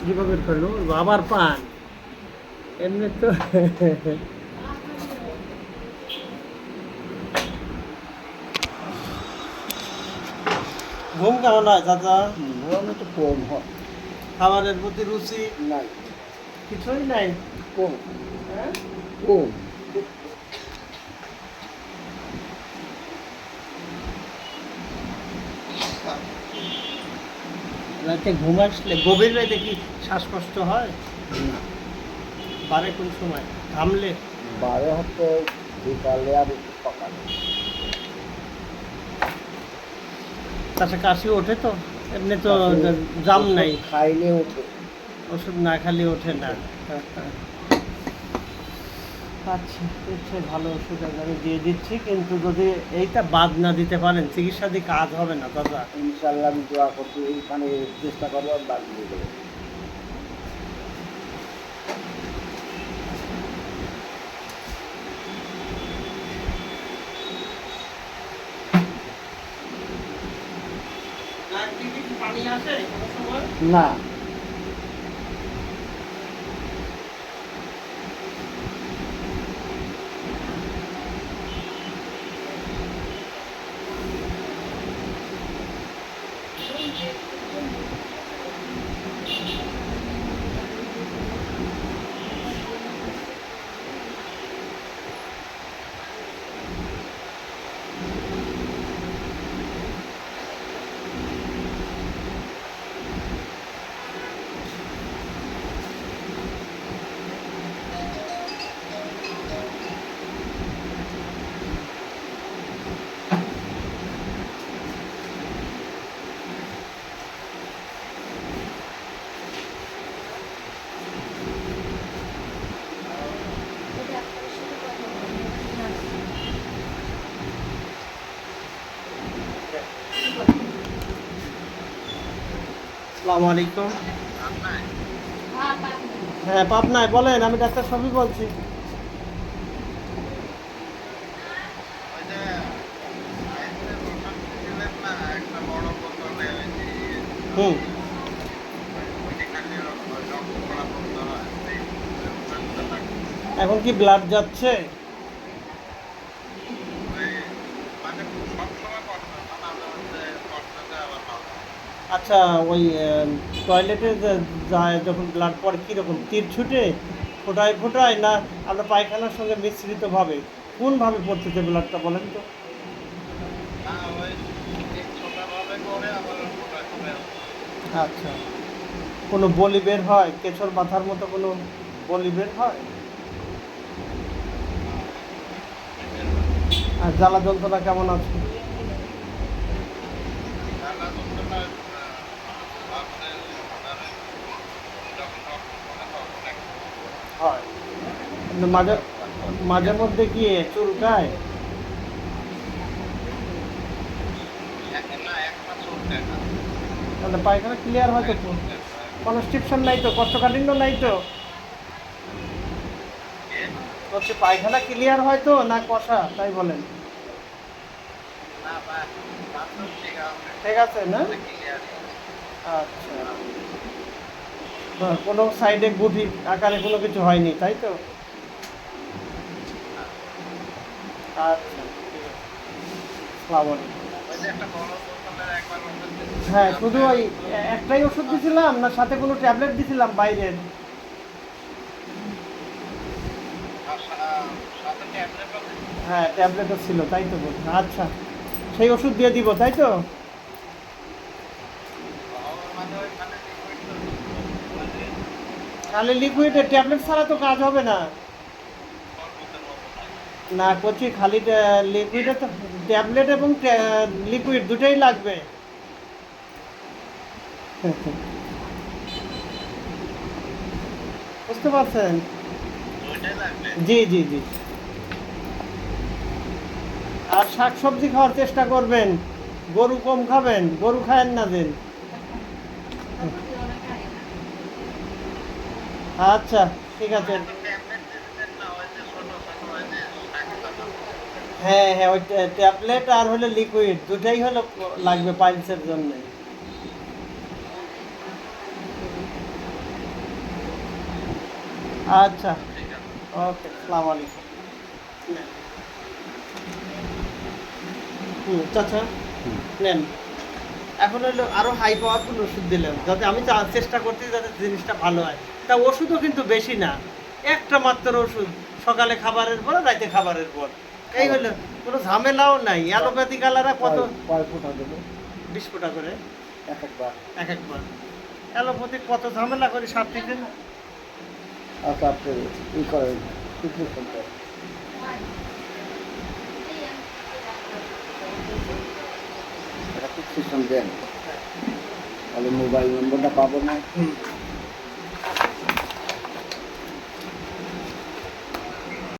যেভাবে বের করেন আবার পান এমনি তো। ঘুম কেমন হয় চাচা? ঘুম একটু কম হয়। খাবারের প্রতি রুচি নাই, কিছুই নাই। কম হ্যাঁ? কম। রাতে ঘুম আসলে গভীর রাতে কি শ্বাসকষ্ট হয়? না, বারে কোন সময় ঘামলে? বারে হচ্ছে বিকালে আর একটু সকালে। তাতে কাশি ওঠে তো? এমনি তো কাশি জাম ওষুধ নাই, খাইলে ওঠে। ওষুধ না খালি ওঠে না। আচ্ছা, নিশ্চয়ই ভালো ওষুধ আমি দিয়ে দিচ্ছি, কিন্তু যদি এইটা বাদ না দিতে পারেন চিকিৎসা দিয়ে কাজ হবে না দাদা। ইনশাল্লাহ আমি দোয়া করছি, এইখানে চেষ্টা করবো আর বাদ দিয়ে দেবো। পানি আসে কোনো সময়? না, আসসালামু আলাইকুম। হ্যাঁ পাবনায়, বলেন, আমি ডাক্তার শফি বলছি। হুম। এখন কি ব্লাড যাচ্ছে? আচ্ছা, ওই টয়লেটে যায় যখন ব্লাড পড়ে কীরকম তীর ছুটে ফোটায় ফোটায়, না আপনার পায়খানার সঙ্গে মিশ্রিতভাবে কোনভাবে পড়তেছে ব্লাডটা বলেন তো? আচ্ছা, কোনো বলি বের হয়, কেশর মাথার মতো কোনো বলি বের হয়? আর জ্বালা যন্ত্রণা কেমন আছে? হয়, কিন্তু মাঝে মাঝে মধ্যে কি চুলকায়? তাহলে পায়খানা ক্লিয়ার হয় তো? কনস্টিপশন নাই তো? কোষ্ঠকাঠিন্য নাই তো? হচ্ছে পায়খানা ক্লিয়ার হয় তো, না কষা, তাই বলেন? ঠিক আছে না? আচ্ছা, কোনো সাইডে গুটি আকারে কোনো কিছু হয়নি, তাই তো? আচ্ছা, ঠিক আছে। আসসালামু আলাইকুম। হ্যাঁ, শুধু ওই একটাই ওষুধ দিছিলাম, না সাথে কোনো ট্যাবলেট দিছিলাম বাইরের? হ্যাঁ, ট্যাবলেটও ছিল, তাই তো বলছি। আচ্ছা, সেই ওষুধ দিয়ে দিব, তাই তো? তাহলে লিকুইডের ট্যাবলেট ছাড়া তো কাজ হবে না। না করছি খালি লিকুইডে তো ট্যাবলেট এবং লিকুইড দুটোই লাগবে। বুঝতে পারছেন? জি জি জি। আর শাক সবজি খাওয়ার চেষ্টা করবেন, গরু কম খাবেন, গরু খায়েন না দিন। আচ্ছা, ঠিক আছে। হ্যাঁ হ্যাঁ, ওই ট্যাবলেট আর হলো লিকুইড দুটাই হলো লাগবে পাইলসের জন্য। আচ্ছা, ওকে, আসসালামু আলাইকুম। চাচা নেন। এখন হলো আরো হাই পাওয়ারফুল ওষুধ দিলেন, যাতে আমি চেষ্টা করছি যাতে জিনিসটা ভালো হয়। তা ওষুধও কিন্তু বেশি না, একটা মাত্র ওষুধ, সকালে খাবারের পর, রাতে খাবারের পর। এই হলো, কোনো ঝামেলাও নাই। অ্যালোপ্যাথি কালারা কত? কয় ফোঁটা দেবো 20 ফোঁটা করে এক একবার? এক একবার। অ্যালোপ্যাথি কত ঝামেলা করে সার দিতে না। আচ্ছা আপনি ই করেন, প্রিপারেশন করেন। একটা প্রিপারেশন দেন, তাহলে মোবাইল নম্বরটা পাবো না।